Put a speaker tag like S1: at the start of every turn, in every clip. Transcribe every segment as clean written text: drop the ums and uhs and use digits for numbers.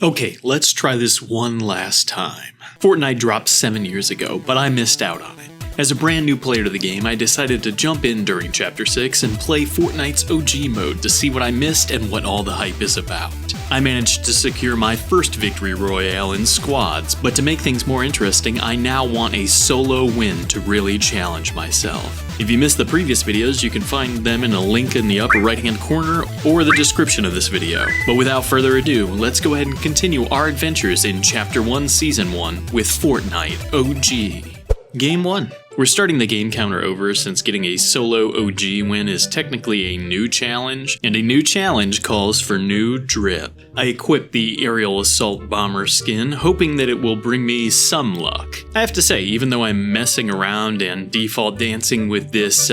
S1: Okay, let's try this one last time. Fortnite dropped 7 years ago, but I missed out on it. As a brand new player to the game, I decided to jump in during Chapter 6 and play Fortnite's OG mode to see what I missed and what all the hype is about. I managed to secure my first Victory Royale in squads, but to make things more interesting, I now want a solo win to really challenge myself. If you missed the previous videos, you can find them in a link in the upper right hand corner or the description of this video. But without further ado, let's go ahead and continue our adventures in Chapter 1 Season 1 with Fortnite OG. Game 1. We're starting the game counter over since getting a solo OG win is technically a new challenge, and a new challenge calls for new drip. I equipped the aerial assault bomber skin, hoping that it will bring me some luck. I have to say, even though I'm messing around and default dancing with this,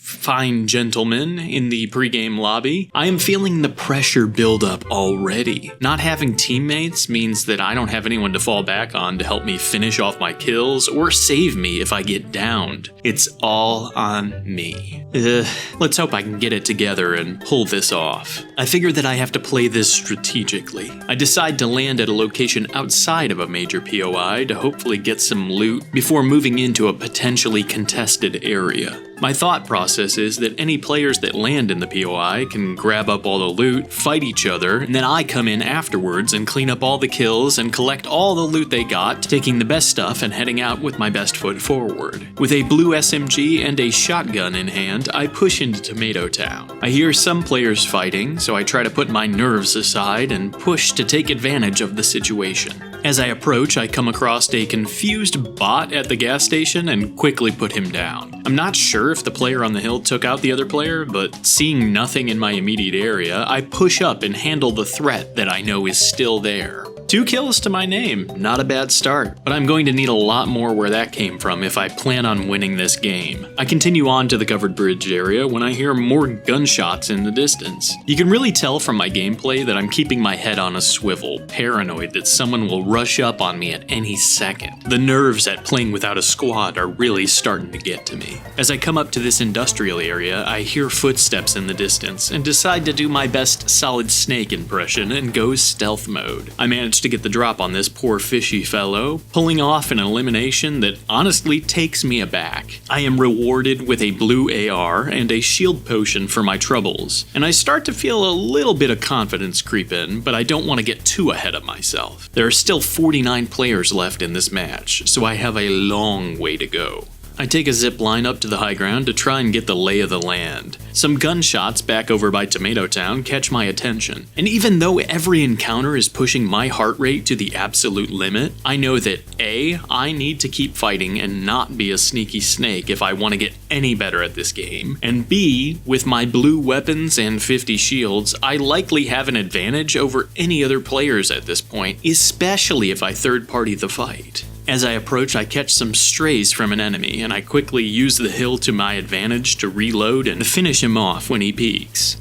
S1: fine gentleman in the pregame lobby, I am feeling the pressure build up already. Not having teammates means that I don't have anyone to fall back on to help me finish off my kills or save me if I get downed. It's all on me. Let's hope I can get it together and pull this off. I figure that I have to play this strategically. I decide to land at a location outside of a major POI to hopefully get some loot before moving into a potentially contested area. My thought process is that any players that land in the POI can grab up all the loot, fight each other, and then I come in afterwards and clean up all the kills and collect all the loot they got, taking the best stuff and heading out with my best foot forward. With a blue SMG and a shotgun in hand, I push into Tomato Town. I hear some players fighting, so I try to put my nerves aside and push to take advantage of the situation. As I approach, I come across a confused bot at the gas station and quickly put him down. I'm not sure if the player on the hill took out the other player, but seeing nothing in my immediate area, I push up and handle the threat that I know is still there. 2 kills to my name, not a bad start, but I'm going to need a lot more where that came from if I plan on winning this game. I continue on to the covered bridge area when I hear more gunshots in the distance. You can really tell from my gameplay that I'm keeping my head on a swivel, paranoid that someone will rush up on me at any second. The nerves at playing without a squad are really starting to get to me. As I come up to this industrial area, I hear footsteps in the distance and decide to do my best Solid Snake impression and go stealth mode. I manage to get the drop on this poor fishy fellow, pulling off an elimination that honestly takes me aback. I am rewarded with a blue AR and a shield potion for my troubles, and I start to feel a little bit of confidence creep in, but I don't want to get too ahead of myself. There are still 49 players left in this match, so I have a long way to go. I take a zip line up to the high ground to try and get the lay of the land. Some gunshots back over by Tomato Town catch my attention, and even though every encounter is pushing my heart rate to the absolute limit, I know that A, I need to keep fighting and not be a sneaky snake if I want to get any better at this game, and B, with my blue weapons and 50 shields, I likely have an advantage over any other players at this point, especially if I third-party the fight. As I approach, I catch some strays from an enemy, and I quickly use the hill to my advantage to reload and finish him off when he peeks.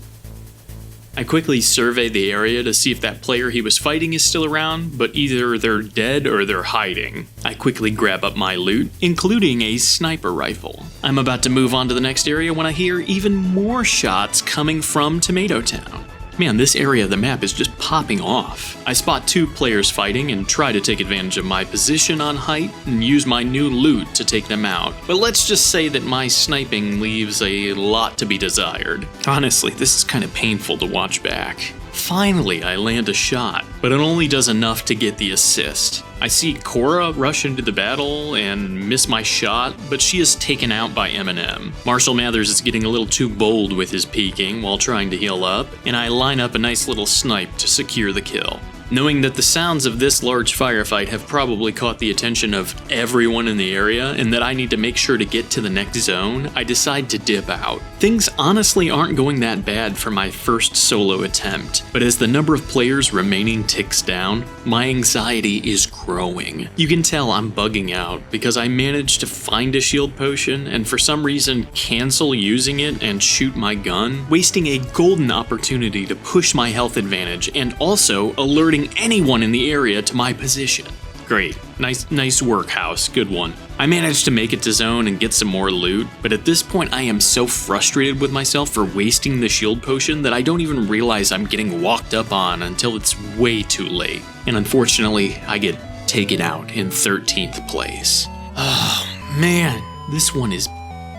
S1: I quickly survey the area to see if that player he was fighting is still around, but either they're dead or they're hiding. I quickly grab up my loot, including a sniper rifle. I'm about to move on to the next area when I hear even more shots coming from Tomato Town. Man, this area of the map is just popping off. I spot 2 players fighting and try to take advantage of my position on height and use my new loot to take them out. But let's just say that my sniping leaves a lot to be desired. Honestly, this is kind of painful to watch back. Finally, I land a shot, but it only does enough to get the assist. I see Cora rush into the battle and miss my shot, but she is taken out by Eminem. Marshall Mathers is getting a little too bold with his peeking while trying to heal up, and I line up a nice little snipe to secure the kill. Knowing that the sounds of this large firefight have probably caught the attention of everyone in the area and that I need to make sure to get to the next zone, I decide to dip out. Things honestly aren't going that bad for my first solo attempt, but as the number of players remaining ticks down, my anxiety is growing. You can tell I'm bugging out because I managed to find a shield potion and for some reason cancel using it and shoot my gun, wasting a golden opportunity to push my health advantage and also alerting anyone in the area to my position. Great. Nice work, house. Good one. I managed to make it to zone and get some more loot, but at this point I am so frustrated with myself for wasting the shield potion that I don't even realize I'm getting walked up on until it's way too late. And unfortunately, I get taken out in 13th place. Oh man, this one is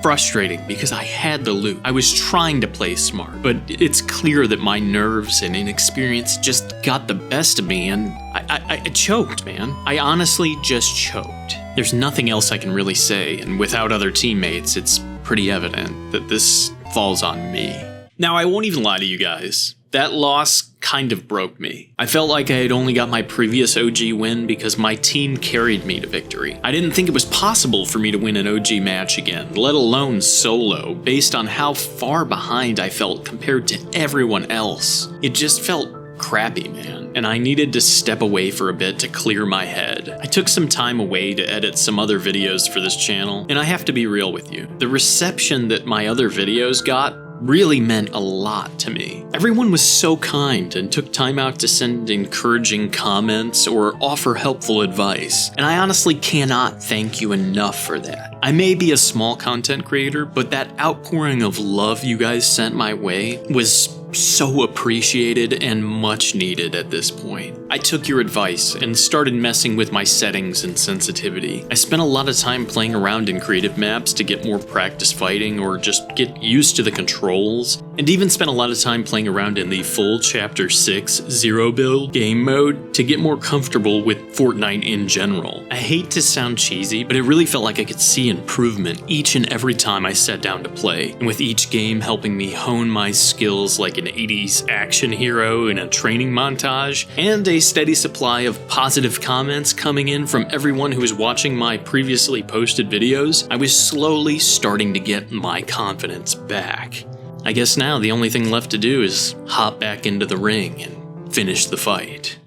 S1: frustrating because I had the loot. I was trying to play smart, but it's clear that my nerves and inexperience just got the best of me and I choked, man. I honestly just choked. There's nothing else I can really say, and without other teammates, it's pretty evident that this falls on me. Now, I won't even lie to you guys. That loss kind of broke me. I felt like I had only got my previous OG win because my team carried me to victory. I didn't think it was possible for me to win an OG match again, let alone solo, based on how far behind I felt compared to everyone else. It just felt crappy, man, and I needed to step away for a bit to clear my head. I took some time away to edit some other videos for this channel, and I have to be real with you. The reception that my other videos got really meant a lot to me. Everyone was so kind and took time out to send encouraging comments or offer helpful advice, and I honestly cannot thank you enough for that. I may be a small content creator, but that outpouring of love you guys sent my way was so appreciated and much needed at this point. I took your advice and started messing with my settings and sensitivity. I spent a lot of time playing around in creative maps to get more practice fighting or just get used to the controls, and even spent a lot of time playing around in the full Chapter 6 zero build game mode to get more comfortable with Fortnite in general. I hate to sound cheesy, but it really felt like I could see improvement each and every time I sat down to play, and with each game helping me hone my skills like an 80s action hero in a training montage, and a steady supply of positive comments coming in from everyone who was watching my previously posted videos, I was slowly starting to get my confidence back. I guess now the only thing left to do is hop back into the ring and finish the fight.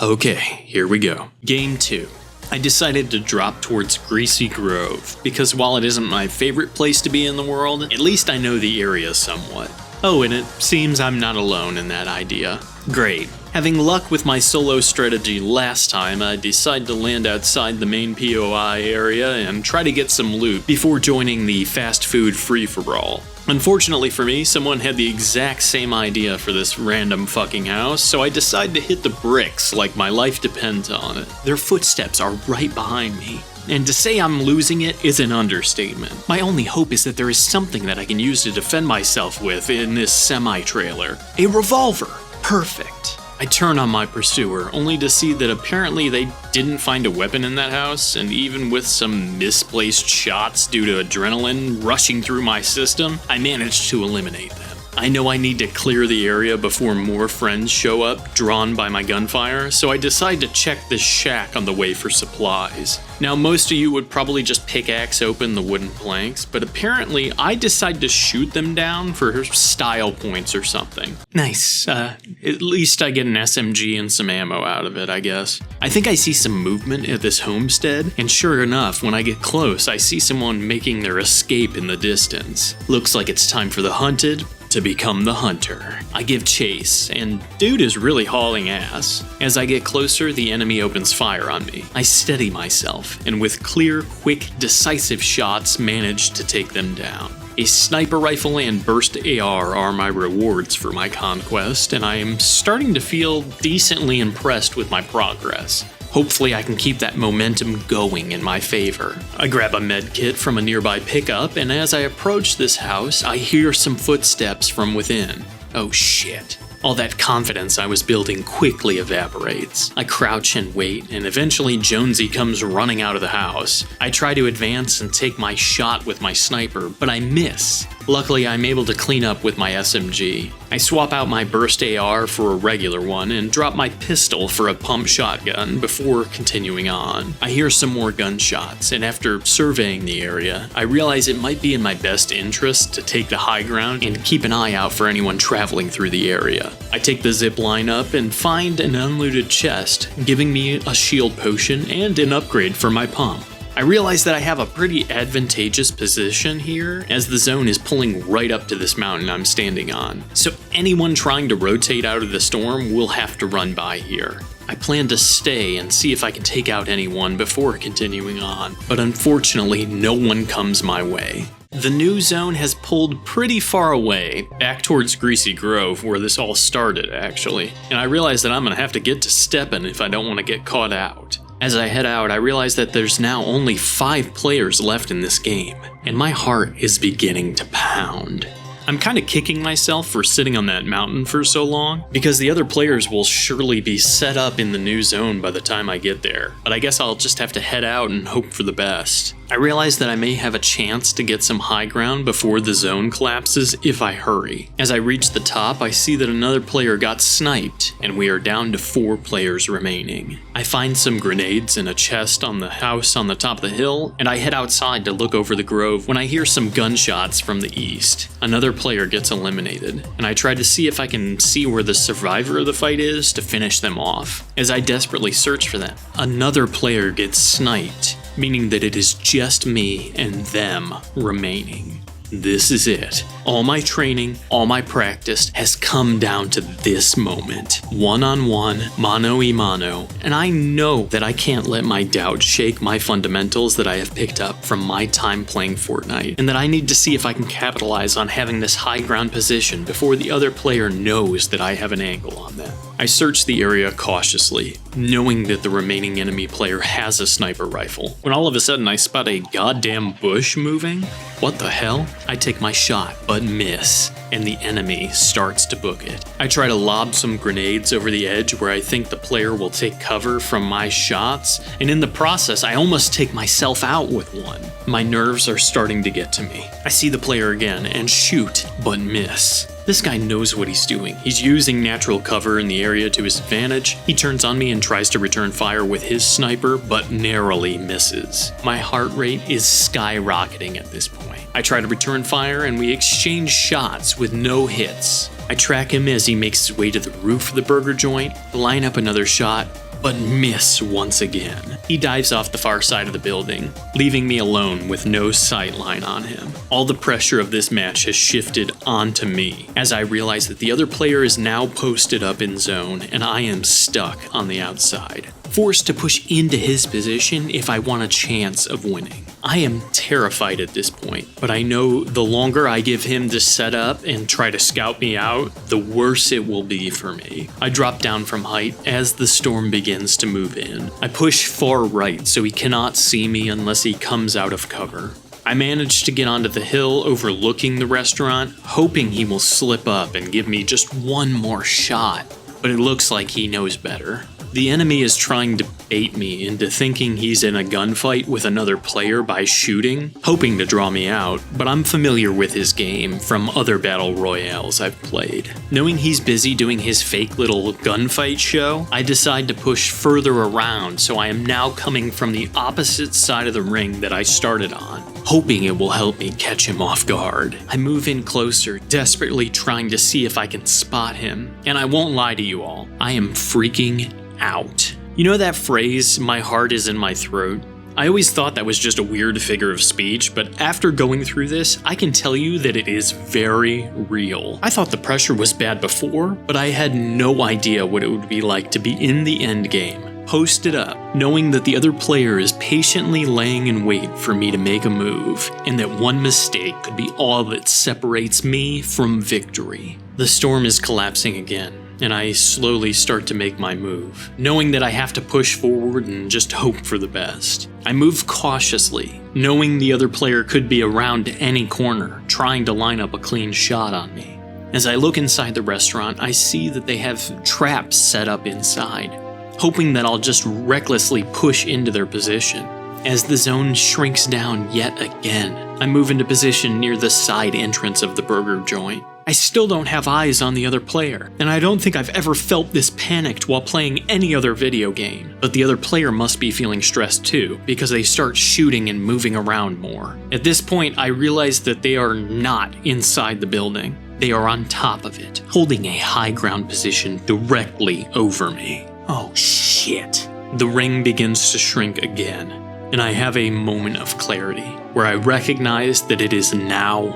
S1: Okay, here we go. Game 2. I decided to drop towards Greasy Grove, because while it isn't my favorite place to be in the world, at least I know the area somewhat. Oh, and it seems I'm not alone in that idea. Great. Having luck with my solo strategy last time, I decided to land outside the main POI area and try to get some loot before joining the fast food free-for-all. Unfortunately for me, someone had the exact same idea for this random fucking house, so I decided to hit the bricks like my life depends on it. Their footsteps are right behind me, and to say I'm losing it is an understatement. My only hope is that there is something that I can use to defend myself with in this semi-trailer. A revolver. Perfect. I turn on my pursuer, only to see that apparently they didn't find a weapon in that house, and even with some misplaced shots due to adrenaline rushing through my system, I managed to eliminate them. I know I need to clear the area before more friends show up, drawn by my gunfire, so I decide to check this shack on the way for supplies. Now, most of you would probably just pickaxe open the wooden planks, but apparently I decide to shoot them down for style points or something. Nice. At least I get an SMG and some ammo out of it, I guess. I think I see some movement at this homestead, and sure enough, when I get close, I see someone making their escape in the distance. Looks like it's time for the hunted to become the hunter. I give chase, and dude is really hauling ass. As I get closer, the enemy opens fire on me. I steady myself, and with clear, quick, decisive shots, manage to take them down. A sniper rifle and burst AR are my rewards for my conquest, and I am starting to feel decently impressed with my progress. Hopefully I can keep that momentum going in my favor. I grab a med kit from a nearby pickup, and as I approach this house, I hear some footsteps from within. Oh shit. All that confidence I was building quickly evaporates. I crouch and wait, and eventually Jonesy comes running out of the house. I try to advance and take my shot with my sniper, but I miss. Luckily, I'm able to clean up with my SMG. I swap out my burst AR for a regular one and drop my pistol for a pump shotgun before continuing on. I hear some more gunshots, and after surveying the area, I realize it might be in my best interest to take the high ground and keep an eye out for anyone traveling through the area. I take the zip line up and find an unlooted chest, giving me a shield potion and an upgrade for my pump. I realize that I have a pretty advantageous position here, as the zone is pulling right up to this mountain I'm standing on. So anyone trying to rotate out of the storm will have to run by here. I plan to stay and see if I can take out anyone before continuing on, but unfortunately no one comes my way. The new zone has pulled pretty far away, back towards Greasy Grove, where this all started actually, and I realize that I'm gonna have to get to steppin' if I don't want to get caught out. As I head out, I realize that there's now only 5 players left in this game, and my heart is beginning to pound. I'm kind of kicking myself for sitting on that mountain for so long, because the other players will surely be set up in the new zone by the time I get there, but I guess I'll just have to head out and hope for the best. I realize that I may have a chance to get some high ground before the zone collapses if I hurry. As I reach the top, I see that another player got sniped, and we are down to 4 players remaining. I find some grenades in a chest on the house on the top of the hill, and I head outside to look over the grove when I hear some gunshots from the east. Another player gets eliminated, and I try to see if I can see where the survivor of the fight is to finish them off. As I desperately search for them, another player gets sniped, meaning that it is just me and them remaining. This is it. All my training, all my practice has come down to this moment. One-on-one, mano-a-mano, and I know that I can't let my doubt shake my fundamentals that I have picked up from my time playing Fortnite, and that I need to see if I can capitalize on having this high ground position before the other player knows that I have an angle on them. I search the area cautiously, knowing that the remaining enemy player has a sniper rifle, when all of a sudden I spot a goddamn bush moving. What the hell? I take my shot, but miss, and the enemy starts to book it. I try to lob some grenades over the edge where I think the player will take cover from my shots, and in the process I almost take myself out with one. My nerves are starting to get to me. I see the player again and shoot, but miss. This guy knows what he's doing. He's using natural cover in the area to his advantage. He turns on me and tries to return fire with his sniper, but narrowly misses. My heart rate is skyrocketing at this point. I try to return fire and we exchange shots with no hits. I track him as he makes his way to the roof of the burger joint, line up another shot, but miss once again. He dives off the far side of the building, leaving me alone with no sight line on him. All the pressure of this match has shifted onto me, as I realize that the other player is now posted up in zone, and I am stuck on the outside, forced to push into his position if I want a chance of winning. I am terrified at this point, but I know the longer I give him to set up and try to scout me out, the worse it will be for me. I drop down from height as the storm begins to move in. I push far right so he cannot see me unless he comes out of cover. I manage to get onto the hill overlooking the restaurant, hoping he will slip up and give me just one more shot, but it looks like he knows better. The enemy is trying to bait me into thinking he's in a gunfight with another player by shooting, hoping to draw me out, but I'm familiar with his game from other battle royales I've played. Knowing he's busy doing his fake little gunfight show, I decide to push further around, so I am now coming from the opposite side of the ring that I started on, hoping it will help me catch him off guard. I move in closer, desperately trying to see if I can spot him, and I won't lie to you all, I am freaking out. You know that phrase, my heart is in my throat? I always thought that was just a weird figure of speech, but after going through this, I can tell you that it is very real. I thought the pressure was bad before, but I had no idea what it would be like to be in the end game, posted up, knowing that the other player is patiently laying in wait for me to make a move, and that one mistake could be all that separates me from victory. The storm is collapsing again, and I slowly start to make my move, knowing that I have to push forward and just hope for the best. I move cautiously, knowing the other player could be around any corner, trying to line up a clean shot on me. As I look inside the restaurant, I see that they have traps set up inside, hoping that I'll just recklessly push into their position. As the zone shrinks down yet again, I move into position near the side entrance of the burger joint. I still don't have eyes on the other player, and I don't think I've ever felt this panicked while playing any other video game. But the other player must be feeling stressed too, because they start shooting and moving around more. At this point, I realize that they are not inside the building. They are on top of it, holding a high ground position directly over me. Oh shit. The ring begins to shrink again, and I have a moment of clarity where I recognize that it is now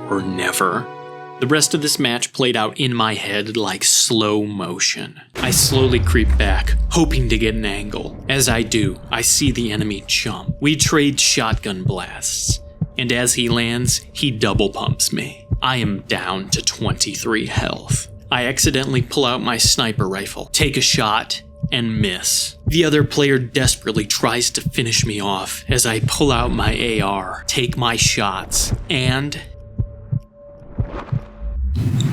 S1: or never. The rest of this match played out in my head like slow motion. I slowly creep back, hoping to get an angle. As I do, I see the enemy jump. We trade shotgun blasts, and as he lands, he double pumps me. I am down to 23 health. I accidentally pull out my sniper rifle, take a shot, and miss. The other player desperately tries to finish me off as I pull out my AR, take my shots, and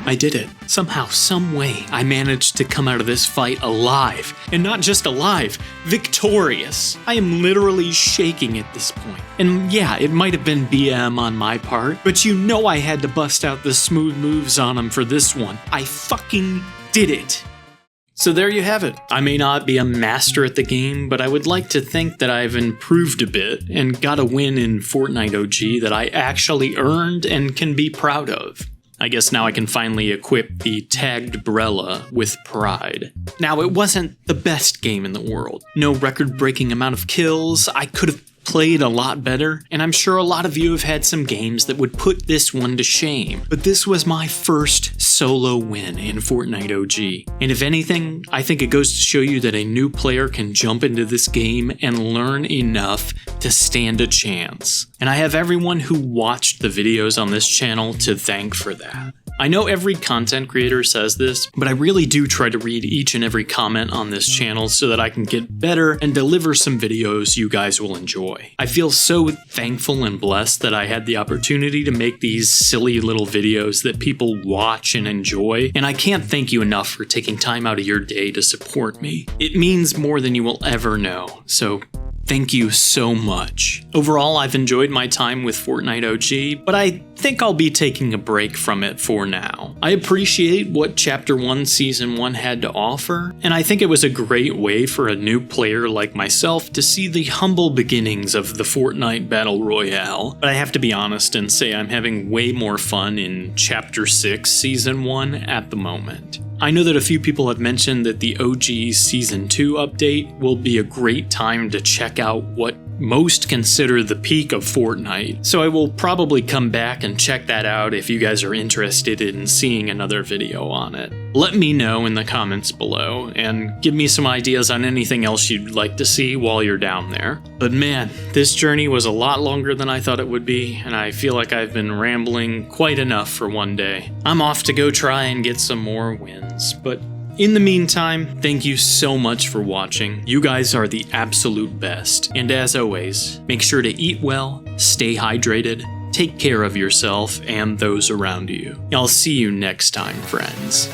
S1: I did it. Somehow, some way, I managed to come out of this fight alive. And not just alive, victorious. I am literally shaking at this point. And yeah, it might have been BM on my part, but you know I had to bust out the smooth moves on him for this one. I fucking did it. So there you have it. I may not be a master at the game, but I would like to think that I've improved a bit and got a win in Fortnite OG that I actually earned and can be proud of. I guess now I can finally equip the tagged Brella with pride. Now, it wasn't the best game in the world. No record-breaking amount of kills. I could have played a lot better, and I'm sure a lot of you have had some games that would put this one to shame. But this was my first solo win in Fortnite OG. And if anything, I think it goes to show you that a new player can jump into this game and learn enough to stand a chance. And I have everyone who watched the videos on this channel to thank for that. I know every content creator says this, but I really do try to read each and every comment on this channel so that I can get better and deliver some videos you guys will enjoy. I feel so thankful and blessed that I had the opportunity to make these silly little videos that people watch and enjoy, and I can't thank you enough for taking time out of your day to support me. It means more than you will ever know, so thank you so much. Overall, I've enjoyed my time with Fortnite OG, but I think I'll be taking a break from it for now. I appreciate what Chapter 1 Season 1 had to offer, and I think it was a great way for a new player like myself to see the humble beginnings of the Fortnite Battle Royale. But I have to be honest and say I'm having way more fun in Chapter 6 Season 1 at the moment. I know that a few people have mentioned that the OG Season 2 update will be a great time to check out what most consider the peak of Fortnite, so I will probably come back and check that out if you guys are interested in seeing another video on it. Let me know in the comments below, and give me some ideas on anything else you'd like to see while you're down there. But man, this journey was a lot longer than I thought it would be, and I feel like I've been rambling quite enough for one day. I'm off to go try and get some more wins, but in the meantime, thank you so much for watching. You guys are the absolute best. And as always, make sure to eat well, stay hydrated, take care of yourself and those around you. I'll see you next time, friends.